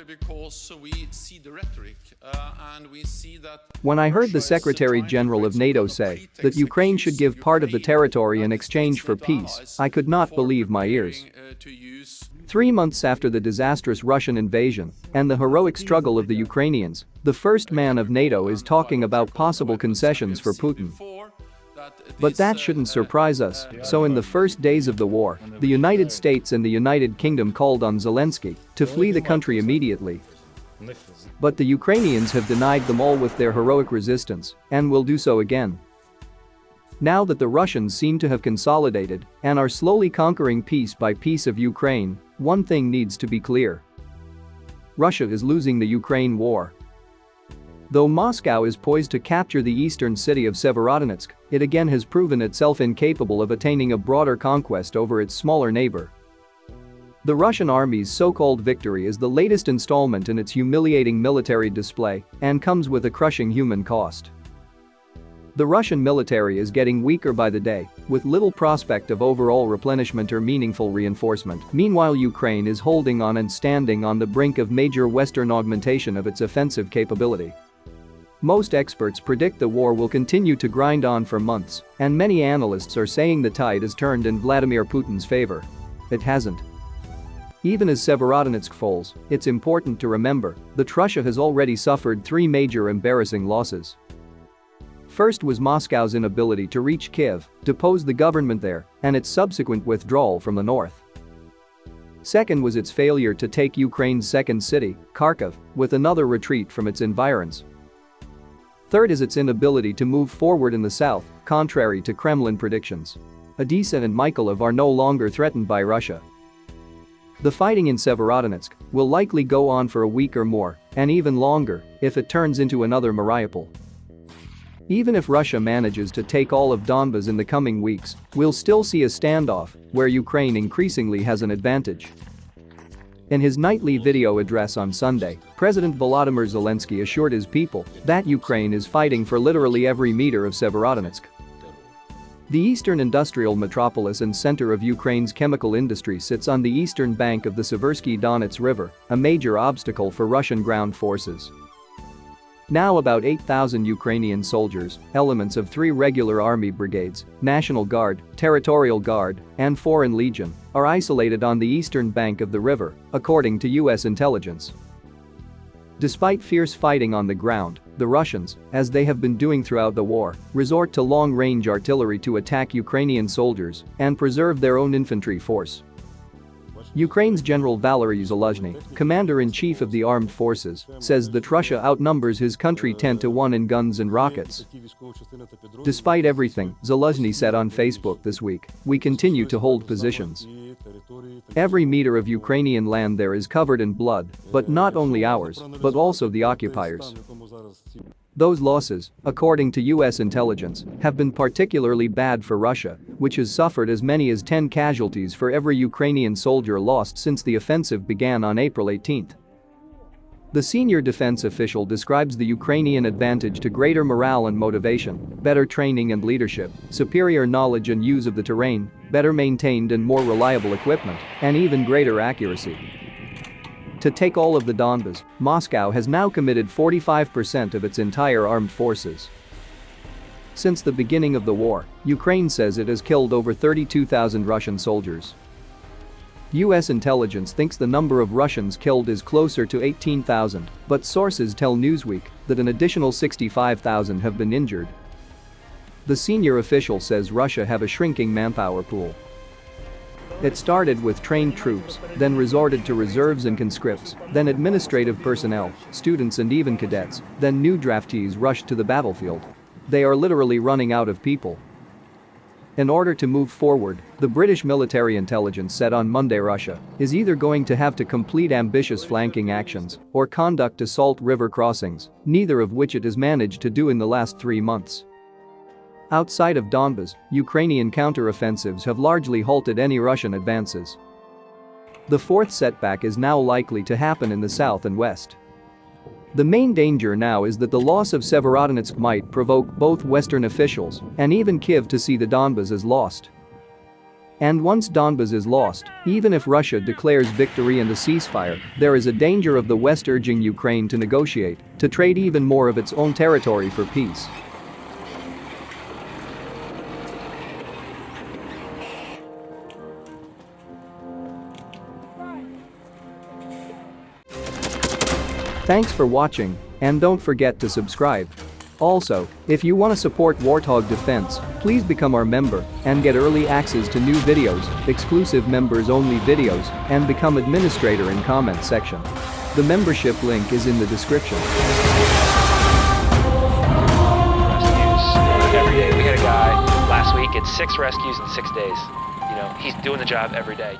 because we see the rhetoric and we see that. When I heard the Secretary General of NATO say that Ukraine should give part of the territory in exchange for peace, I could not believe my ears. 3 months after the disastrous Russian invasion and the heroic struggle of the Ukrainians, the first man of NATO is talking about possible concessions for Putin. But that shouldn't surprise us, so in the first days of the war, the United States and the United Kingdom called on Zelensky to flee the country immediately. But the Ukrainians have denied them all with their heroic resistance and will do so again. Now that the Russians seem to have consolidated and are slowly conquering piece by piece of Ukraine, one thing needs to be clear. Russia is losing the Ukraine war. Though Moscow is poised to capture the eastern city of Severodonetsk, it again has proven itself incapable of attaining a broader conquest over its smaller neighbor. The Russian army's so-called victory is the latest installment in its humiliating military display and comes with a crushing human cost. The Russian military is getting weaker by the day, with little prospect of overall replenishment or meaningful reinforcement. Meanwhile, Ukraine is holding on and standing on the brink of major Western augmentation of its offensive capability. Most experts predict the war will continue to grind on for months, and many analysts are saying the tide has turned in Vladimir Putin's favor. It hasn't. Even as Severodonetsk falls, it's important to remember that Russia has already suffered 3 major embarrassing losses. First was Moscow's inability to reach Kyiv, depose the government there, and its subsequent withdrawal from the north. Second was its failure to take Ukraine's second city, Kharkiv, with another retreat from its environs. Third is its inability to move forward in the south, contrary to Kremlin predictions. Odessa and Mykolaiv are no longer threatened by Russia. The fighting in Severodonetsk will likely go on for a week or more, and even longer, if it turns into another Mariupol. Even if Russia manages to take all of Donbas in the coming weeks, we'll still see a standoff where Ukraine increasingly has an advantage. In his nightly video address on Sunday, President Volodymyr Zelensky assured his people that Ukraine is fighting for literally every meter of Severodonetsk. The eastern industrial metropolis and center of Ukraine's chemical industry sits on the eastern bank of the Seversky Donets River, a major obstacle for Russian ground forces. Now about 8,000 Ukrainian soldiers, elements of 3 regular army brigades, National Guard, Territorial Guard, and Foreign Legion, are isolated on the eastern bank of the river, according to U.S. intelligence. Despite fierce fighting on the ground, the Russians, as they have been doing throughout the war, resort to long-range artillery to attack Ukrainian soldiers and preserve their own infantry force. Ukraine's General Valery Zaluzhny, commander-in-chief of the armed forces, says that Russia outnumbers his country 10-1 in guns and rockets. Despite everything, Zaluzhny said on Facebook this week, we continue to hold positions. Every meter of Ukrainian land there is covered in blood, but not only ours, but also the occupiers. Those losses, according to U.S. intelligence, have been particularly bad for Russia, which has suffered as many as 10 casualties for every Ukrainian soldier lost since the offensive began on April 18. The senior defense official describes the Ukrainian advantage to greater morale and motivation, better training and leadership, superior knowledge and use of the terrain, better maintained and more reliable equipment, and even greater accuracy. To take all of the Donbas, Moscow has now committed 45% of its entire armed forces. Since the beginning of the war, Ukraine says it has killed over 32,000 Russian soldiers. U.S. intelligence thinks the number of Russians killed is closer to 18,000, but sources tell Newsweek that an additional 65,000 have been injured. The senior official says Russia have a shrinking manpower pool. It started with trained troops, then resorted to reserves and conscripts, then administrative personnel, students and even cadets, then new draftees rushed to the battlefield. They are literally running out of people. In order to move forward, the British military intelligence said on Monday Russia is either going to have to complete ambitious flanking actions or conduct assault river crossings, neither of which it has managed to do in the last 3 months. Outside of Donbas, Ukrainian counter-offensives have largely halted any Russian advances. The fourth setback is now likely to happen in the south and west. The main danger now is that the loss of Severodonetsk might provoke both Western officials and even Kyiv to see the Donbas as lost. And once Donbas is lost, even if Russia declares victory and a ceasefire, there is a danger of the West urging Ukraine to negotiate, to trade even more of its own territory for peace. Thanks for watching, and don't forget to subscribe. Also, if you want to support Warthog Defense, please become our member and get early access to new videos, exclusive members-only videos, and become administrator in comment section. The membership link is in the description. Rescues every day. We had a guy last week, it's 6 rescues in 6 days. You know, he's doing the job every day.